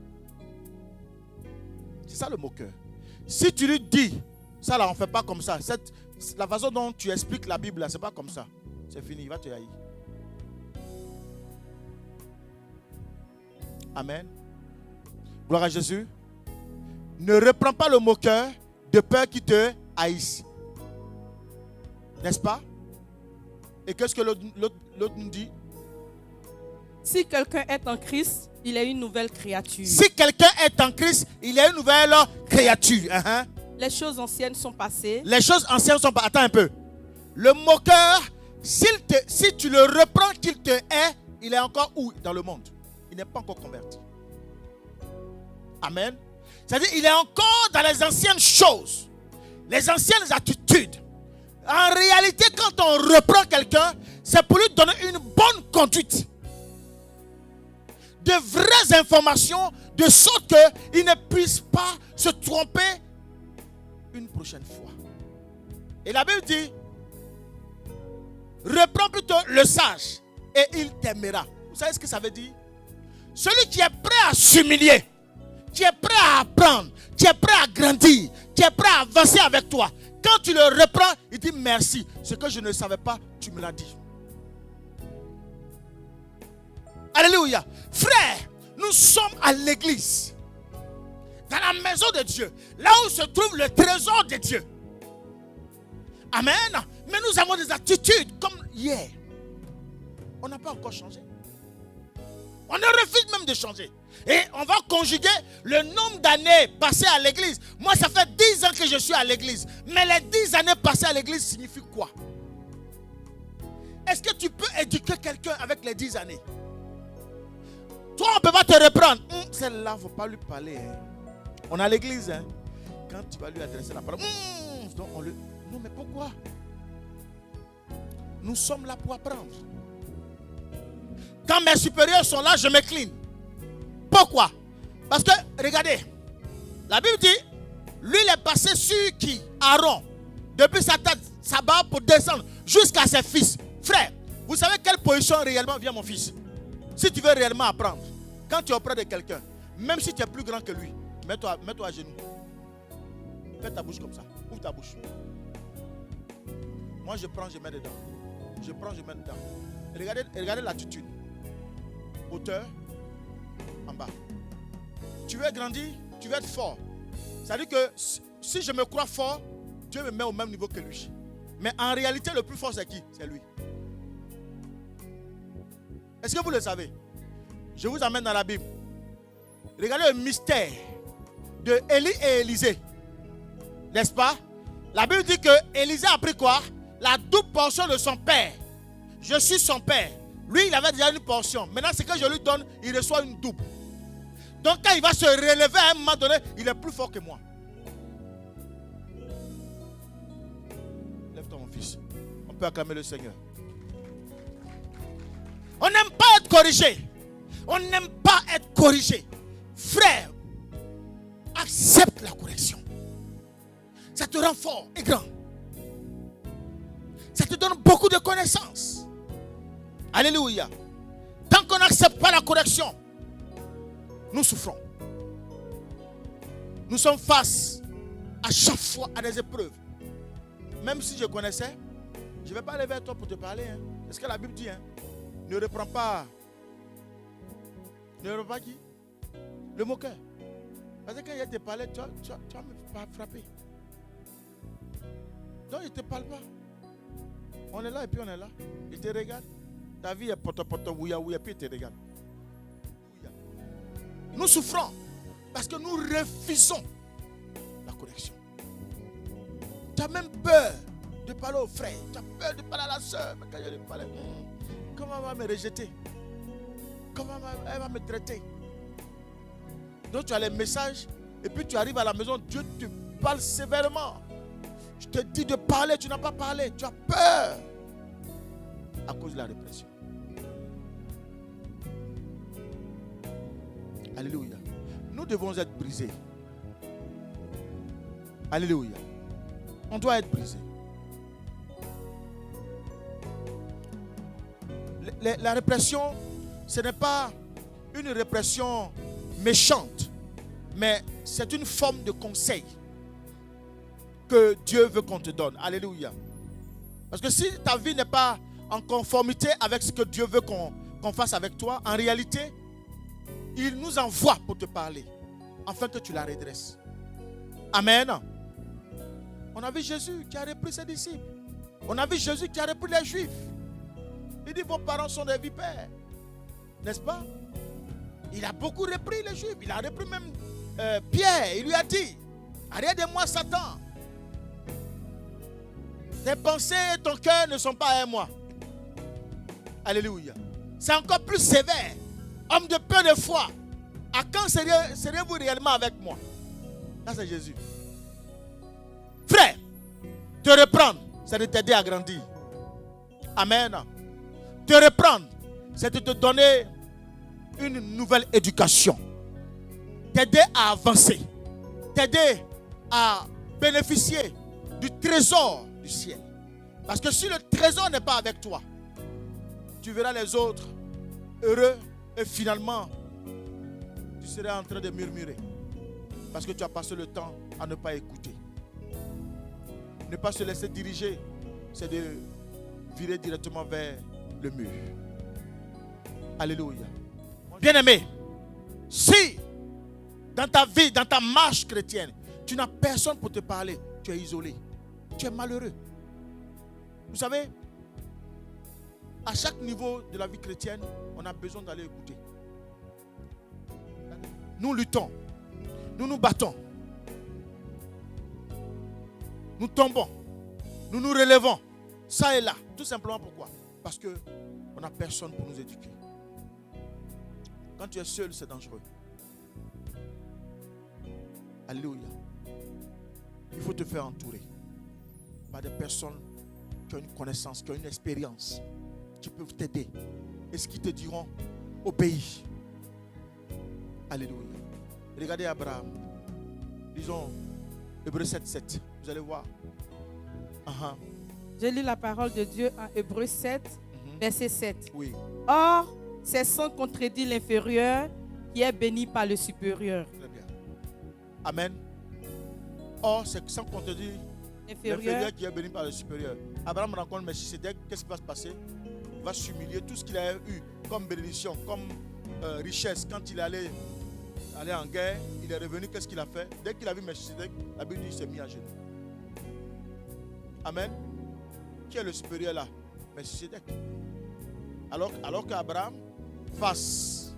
C'est ça le moqueur. Si tu lui dis, ça là, on ne fait pas comme ça. La façon dont tu expliques la Bible, là, c'est pas comme ça. C'est fini, il va te haïr. Amen. Gloire à Jésus. Ne reprends pas le moqueur de peur qu'il te haïsse. N'est-ce pas? Et qu'est-ce que l'autre nous dit? Si quelqu'un est en Christ, il est une nouvelle créature. Si quelqu'un est en Christ, il est une nouvelle créature. Les choses anciennes sont passées. Les choses anciennes sont passées. Attends un peu. Le moqueur, si tu le reprends qu'il te hait, il est encore où dans le monde? Il n'est pas encore converti. Amen. C'est-à-dire il est encore dans les anciennes choses, les anciennes attitudes. En réalité, quand on reprend quelqu'un, c'est pour lui donner une bonne conduite, de vraies informations, de sorte qu'il ne puisse pas se tromper une prochaine fois. Et la Bible dit, reprends plutôt le sage et il t'aimera. Vous savez ce que ça veut dire? Celui qui est prêt à s'humilier, qui est prêt à apprendre, qui est prêt à grandir, qui est prêt à avancer avec toi. Quand tu le reprends, il dit merci. Ce que je ne savais pas, tu me l'as dit. Alléluia. Frère, nous sommes à l'église, dans la maison de Dieu, là où se trouve le trésor de Dieu. Amen. Mais nous avons des attitudes comme hier. On n'a pas encore changé. On refuse même de changer. Et on va conjuguer le nombre d'années passées à l'église. Moi, ça fait 10 ans que je suis à l'église. Mais les 10 années passées à l'église signifient quoi? Est-ce que tu peux éduquer quelqu'un avec les 10 années? Toi, on ne peut pas te reprendre. Celle-là, il ne faut pas lui parler. On est à l'église. Quand tu vas lui adresser la parole. Donc non, mais pourquoi? Nous sommes là pour apprendre. Quand mes supérieurs sont là, je m'incline. Pourquoi? Parce que, regardez, la Bible dit, lui il est passé sur qui? Aaron. Depuis sa tête, sa barbe pour descendre jusqu'à ses fils. Frère, vous savez quelle position réellement vient mon fils? Si tu veux réellement apprendre, quand tu es auprès de quelqu'un, même si tu es plus grand que lui, mets-toi à genoux. Fais ta bouche comme ça. Ouvre ta bouche. Moi, je prends, je mets dedans. Je prends, je mets dedans. Regardez l'attitude. Hauteur, en bas. Tu veux grandir, tu veux être fort. C'est-à-dire que si je me crois fort, Dieu me met au même niveau que lui. Mais en réalité, le plus fort, c'est qui? C'est lui. Est-ce que vous le savez? Je vous amène dans la Bible. Regardez le mystère de Élie et Élisée. N'est-ce pas? La Bible dit que Élisée a pris quoi? La double portion de son père. Je suis son père. Lui, il avait déjà une portion. Maintenant, ce que je lui donne, il reçoit une double. Donc, quand il va se relever à un moment donné, il est plus fort que moi. Lève-toi, mon fils. On peut acclamer le Seigneur. On n'aime pas être corrigé. On n'aime pas être corrigé. Frère, accepte la correction. Ça te rend fort et grand. Ça te donne beaucoup de connaissances. Alléluia. Tant qu'on n'accepte pas la correction, nous souffrons. Nous sommes face à chaque fois à des épreuves. Même si je connaissais, je ne vais pas aller vers toi pour te parler. C'est ce que la Bible dit. Ne reprends pas. Ne reprends pas qui? Le moqueur. Parce que quand il te parlait, tu vas me frapper. Donc il ne te parle pas. On est là et puis on est là. Il te regarde. Ta vie est poto, ouya, et puis il te regarde. Nous souffrons parce que nous refusons la correction. Tu as même peur de parler au frère. Tu as peur de parler à la soeur. Mais quand je lui parle, comment elle va me rejeter? Comment elle va me traiter? Donc tu as les messages et puis tu arrives à la maison, Dieu te parle sévèrement. Je te dis de parler, tu n'as pas parlé. Tu as peur à cause de la répression. Alléluia. Nous devons être brisés. Alléluia. On doit être brisés. La répression, ce n'est pas une répression méchante, mais c'est une forme de conseil. que Dieu veut qu'on te donne. Alléluia. Parce que si ta vie n'est pas en conformité avec ce que Dieu veut qu'on fasse avec toi, en réalité, il nous envoie pour te parler, afin que tu la redresses. Amen. On a vu Jésus qui a repris ses disciples. On a vu Jésus qui a repris les Juifs. Il dit, vos parents sont des vipères. N'est-ce pas? Il a beaucoup repris les Juifs. Il a repris même Pierre. Il lui a dit, arrête de moi, Satan. Tes pensées et ton cœur ne sont pas à moi. Alléluia. C'est encore plus sévère. Homme de peu de foi. À quand seriez-vous réellement avec moi? Là, c'est Jésus. Frère, te reprendre, c'est de t'aider à grandir. Amen. Te reprendre, c'est de te donner une nouvelle éducation. T'aider à avancer. T'aider à bénéficier du trésor du ciel. Parce que si le trésor n'est pas avec toi, tu verras les autres heureux et finalement, tu seras en train de murmurer. Parce que tu as passé le temps à ne pas écouter. Ne pas se laisser diriger, c'est de virer directement vers le mur. Alléluia. Bien-aimé, si dans ta vie, dans ta marche chrétienne, tu n'as personne pour te parler, tu es isolé, tu es malheureux. Vous savez, à chaque niveau de la vie chrétienne, on a besoin d'aller écouter. Nous luttons, nous nous battons, nous tombons, nous nous relevons, ça et là. Tout simplement pourquoi? Parce qu'on n'a personne pour nous éduquer. Quand tu es seul, c'est dangereux. Alléluia. Il faut te faire entourer par des personnes qui ont une connaissance, qui ont une expérience, qui peuvent t'aider. Et ce qu'ils te diront, obéis. Alléluia. Regardez Abraham. Disons Hébreux 7:7. Vous allez voir. Je lis la parole de Dieu en Hébreux 7, verset 7. Oui. Or, c'est sans contredit l'inférieur qui est béni par le supérieur. Très bien. Amen. Or, c'est sans contredit l'inférieur qui est béni par le supérieur. Abraham rencontre Melchisedec. Qu'est-ce qui va se passer? Il va s'humilier. Tout ce qu'il a eu comme bénédiction, comme richesse, quand il allait en guerre, il est revenu. Qu'est-ce qu'il a fait? Dès qu'il a vu Melchisedec, la Bible dit qu'il s'est mis à genoux. Amen. Qui est le supérieur là? Melchisedec. Alors qu'Abraham face,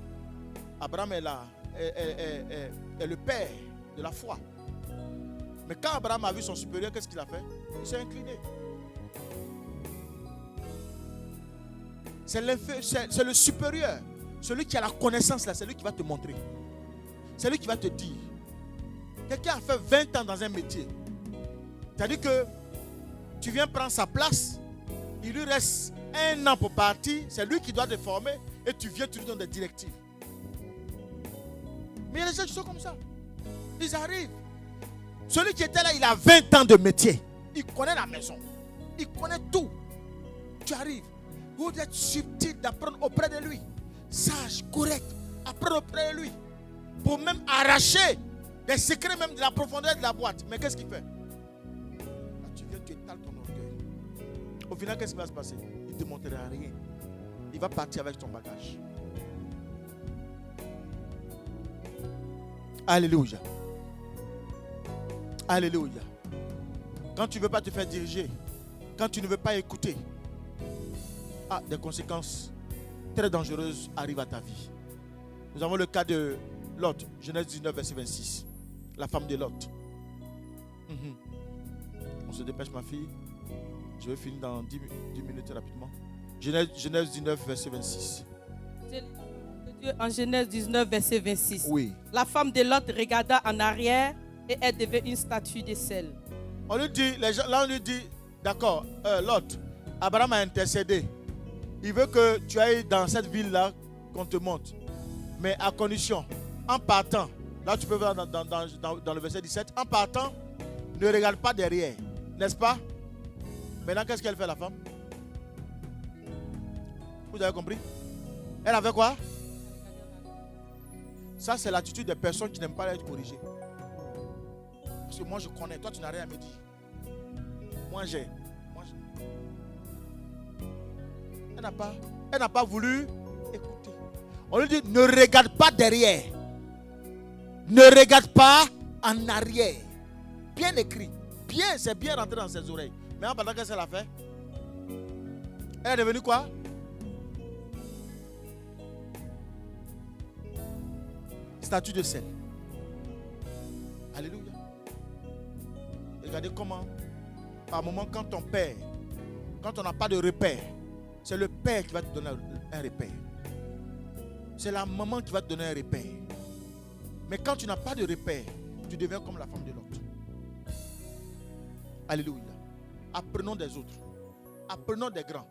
Abraham est là, est le père de la foi. Mais quand Abraham a vu son supérieur, qu'est-ce qu'il a fait? Il s'est incliné. C'est le supérieur, celui qui a la connaissance là, c'est lui qui va te montrer. C'est lui qui va te dire. Quelqu'un a fait 20 ans dans un métier. C'est-à-dire que tu viens prendre sa place, il lui reste 1 an pour partir, c'est lui qui doit te former et tu viens, tu lui donnes des directives. Mais il y a des gens qui sont comme ça. Ils arrivent. Celui qui était là, il a 20 ans de métier. Il connaît la maison. Il connaît tout. Tu arrives. Vous êtes subtil d'apprendre auprès de lui. Sage, correct. Apprendre auprès de lui. Pour même arracher les secrets même de la profondeur de la boîte. Mais qu'est-ce qu'il fait? Là, tu viens, tu étales ton orgueil. Au final, qu'est-ce qui va se passer? Il ne te montrera rien. Il va partir avec ton bagage. Alléluia. Alléluia. Quand tu ne veux pas te faire diriger, quand tu ne veux pas écouter, des conséquences très dangereuses arrivent à ta vie. Nous avons le cas de Lot, Genèse 19, verset 26. La femme de Lot. On se dépêche, ma fille. Je vais finir dans 10 minutes rapidement. Genèse 19, verset 26. En Genèse 19, verset 26. Oui. La femme de Lot regarda en arrière et elle devait une statue de sel. On lui dit, là on lui dit, d'accord, Lot, Abraham a intercédé. Il veut que tu ailles dans cette ville-là, qu'on te monte. Mais à condition, en partant, là tu peux voir dans le verset 17, en partant, ne regarde pas derrière. N'est-ce pas? Maintenant, qu'est-ce qu'elle fait, la femme? Vous avez compris? Elle avait quoi? Ça, c'est l'attitude des personnes qui n'aiment pas être corrigées. Parce que moi, je connais. Toi, tu n'as rien à me dire. Moi j'ai. Elle n'a pas voulu écouter. On lui dit, ne regarde pas derrière. Ne regarde pas en arrière. Bien écrit. Bien, c'est bien rentré dans ses oreilles. Mais pendant qu'est-ce qu'elle a fait? Elle est devenue quoi? Statue de sel. Alléluia. Regardez comment, par moment, quand ton père, quand on n'a pas de repère, c'est le père qui va te donner un repère. C'est la maman qui va te donner un repère. Mais quand tu n'as pas de repère, tu deviens comme la femme de l'autre. Alléluia. Apprenons des autres. Apprenons des grands.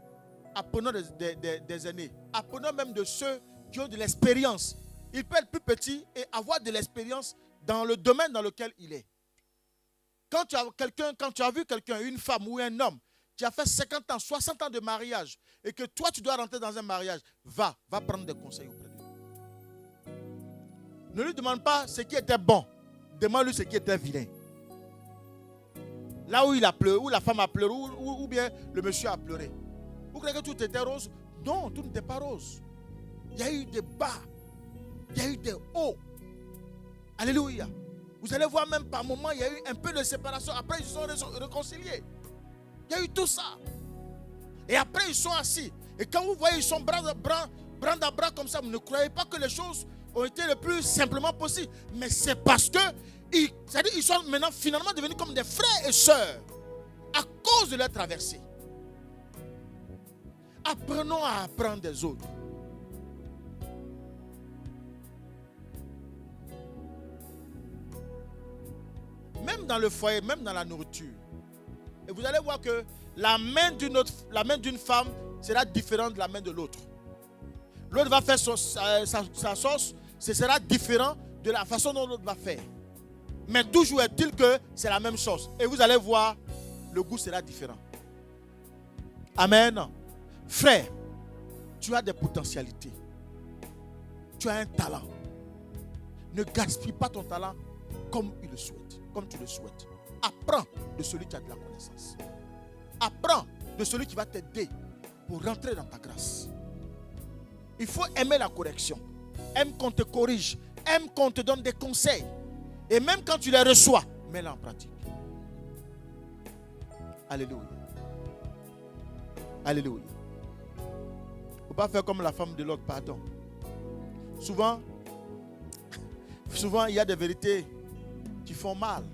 Apprenons des aînés. Apprenons même de ceux qui ont de l'expérience. Il peut être plus petit et avoir de l'expérience dans le domaine dans lequel il est. Quand tu as vu quelqu'un, une femme ou un homme, qui a fait 50 ans, 60 ans de mariage, et que toi tu dois rentrer dans un mariage, va prendre des conseils auprès de lui. Ne lui demande pas ce qui était bon, demande-lui ce qui était vilain. Là où il a pleuré, où la femme a pleuré, ou bien le monsieur a pleuré. Vous croyez que tout était rose? Non, tout n'était pas rose. Il y a eu des bas, il y a eu des hauts. Alléluia. Vous allez voir même par moments, il y a eu un peu de séparation. Après, ils se sont réconciliés. Il y a eu tout ça. Et après, ils sont assis. Et quand vous voyez, ils sont bras à bras comme ça, vous ne croyez pas que les choses ont été le plus simplement possible. Mais c'est parce que ils sont maintenant finalement devenus comme des frères et sœurs à cause de leur traversée. Apprenons à apprendre des autres. Même dans le foyer, même dans la nourriture. Et vous allez voir que la main d'une femme sera différente de la main de l'autre. L'autre va faire sa sauce, ce sera différent de la façon dont l'autre va faire. Mais toujours est-il que c'est la même chose. Et vous allez voir, le goût sera différent. Amen. Frère, tu as des potentialités. Tu as un talent. Ne gaspille pas ton talent comme il le souhaite, comme tu le souhaites. Apprends de celui qui a de la connaissance. Apprends de celui qui va t'aider pour rentrer dans ta grâce. Il faut aimer la correction. Aime qu'on te corrige. Aime qu'on te donne des conseils. Et même quand tu les reçois, mets-les en pratique. Alléluia. Alléluia. Il ne faut pas faire comme la femme de l'autre, pardon. Souvent, il y a des vérités qui font mal.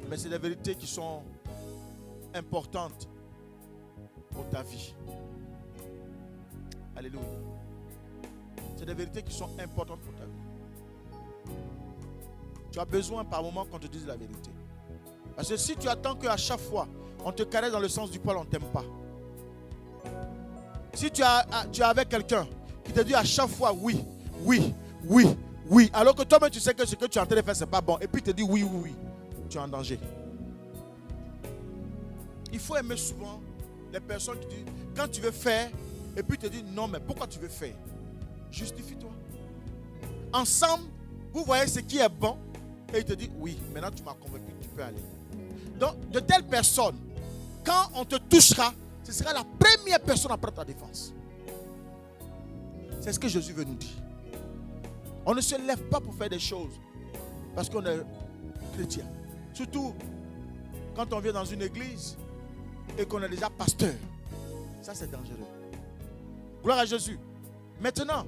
Mais c'est des vérités qui sont importantes pour ta vie. Alléluia. C'est des vérités qui sont importantes pour ta vie. Tu as besoin par moment qu'on te dise la vérité. Parce que si tu attends qu'à chaque fois on te caresse dans le sens du poil, on ne t'aime pas. Si tu es avec quelqu'un qui te dit à chaque fois oui, oui, oui, oui, alors que toi-même tu sais que ce que tu es en train de faire c'est pas bon, et puis il te dit oui, oui, oui, tu es en danger. Il faut aimer souvent les personnes qui disent quand tu veux faire, et puis il te dit non, mais pourquoi tu veux faire? Justifie-toi. Ensemble, vous voyez ce qui est bon, et il te dit oui, maintenant tu m'as convaincu, tu peux aller. Donc, de telles personnes, quand on te touchera, ce sera la première personne à prendre ta défense. C'est ce que Jésus veut nous dire. On ne se lève pas pour faire des choses parce qu'on est chrétien. Surtout quand on vient dans une église et qu'on est déjà pasteur. Ça, c'est dangereux. Gloire à Jésus. Maintenant,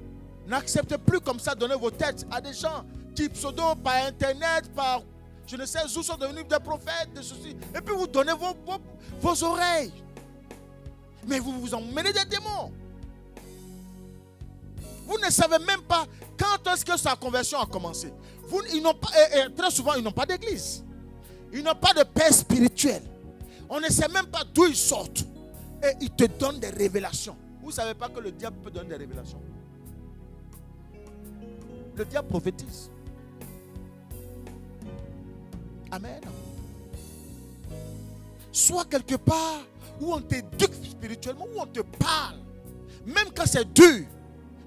n'acceptez plus comme ça donner vos têtes à des gens qui pseudo par internet, par je ne sais où sont devenus des prophètes, des ceci. Et puis vous donnez vos oreilles. Mais vous vous emmenez des démons. Vous ne savez même pas quand est-ce que sa conversion a commencé. Ils n'ont pas, et très souvent, ils n'ont pas d'église. Ils n'ont pas de père spirituel. On ne sait même pas d'où ils sortent. Et ils te donnent des révélations. Vous ne savez pas que le diable peut donner des révélations. Le diable prophétise. Amen. Sois quelque part où on t'éduque spirituellement, où on te parle. Même quand c'est dur,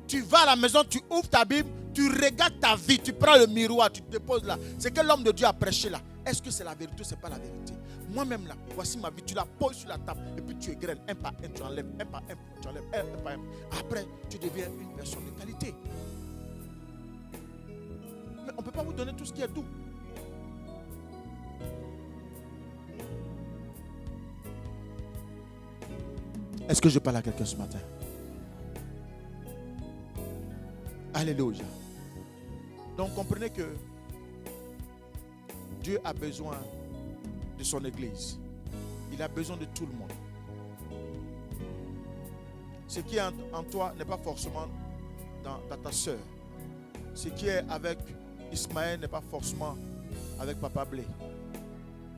tu vas à la maison, tu ouvres ta Bible, tu regardes ta vie, tu prends le miroir, tu te poses là. C'est que l'homme de Dieu a prêché là. Est-ce que c'est la vérité ou ce n'est pas la vérité? Moi-même, là, voici ma vie. Tu la poses sur la table et puis tu égrènes un par un, tu enlèves un par un, tu enlèves un par un. Après, tu deviens une personne de qualité. Mais on ne peut pas vous donner tout ce qui est doux. Est-ce que je parle à quelqu'un ce matin? Alléluia. Donc comprenez que Dieu a besoin de son église. Il a besoin de tout le monde. Ce qui est en toi n'est pas forcément dans ta soeur. Ce qui est avec Ismaël n'est pas forcément avec Papa Blé.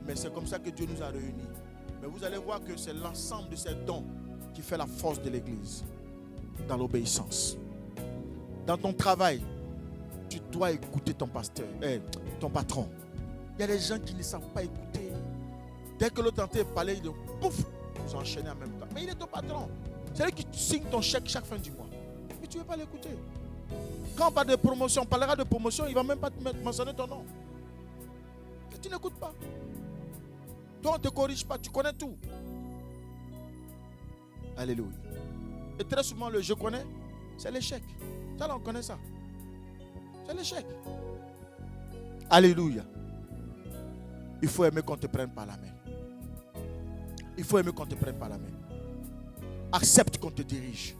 Mais c'est comme ça que Dieu nous a réunis. Mais vous allez voir que c'est l'ensemble de ces dons qui fait la force de l'église. Dans l'obéissance. Dans ton travail, tu dois écouter ton pasteur, ton patron. Il y a des gens qui ne savent pas écouter. Dès que l'autre entend parler, ils disent pouf, vous enchaînez en même temps. Mais il est ton patron. C'est lui qui signe ton chèque chaque fin du mois. Mais tu ne veux pas l'écouter. Quand on parle de promotion, on parlera de promotion, il ne va même pas te mentionner ton nom. Et tu n'écoutes pas. Toi, on ne te corrige pas, tu connais tout. Alléluia. Et très souvent, le je connais, c'est l'échec. Ça, là, on connaît ça. C'est l'échec. Alléluia. Il faut aimer qu'on te prenne par la main. Il faut aimer qu'on te prenne par la main. Accepte qu'on te dirige.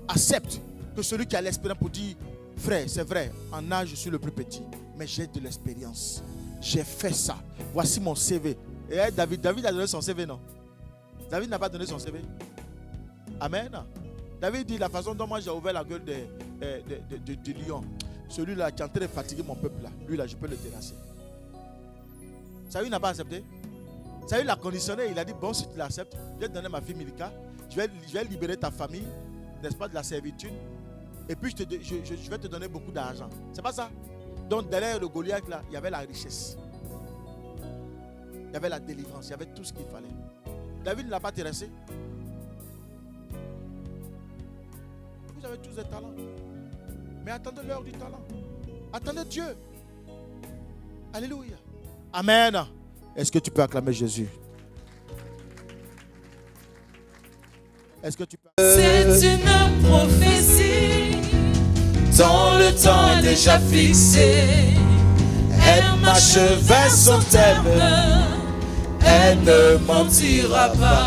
Accepte que celui qui a l'expérience pour dire, frère, c'est vrai, en âge, je suis le plus petit, mais j'ai de l'expérience. J'ai fait ça. Voici mon CV. Et David a donné son CV, non? David n'a pas donné son CV. Amen. David dit, la façon dont moi j'ai ouvert la gueule de lion, celui-là qui est en train de fatiguer mon peuple, là, lui là, je peux le terrasser. Saül n'a pas accepté. Saül l'a conditionné, il a dit, bon, si tu l'acceptes, je vais te donner ma fille Milika, je vais libérer ta famille, n'est-ce pas, de la servitude, et puis je vais te donner beaucoup d'argent. C'est pas ça? Donc derrière le Goliath, là, il y avait la richesse. Il y avait la délivrance, il y avait tout ce qu'il fallait. David ne l'a pas terrassé. Vous avez tous des talents. Mais attendez l'heure du talent. Attendez Dieu. Alléluia. Amen. Est-ce que tu peux acclamer Jésus? Est-ce que tu peux... C'est une prophétie dont le temps est déjà fixé. Elle marche vers son thème. Elle ne mentira pas.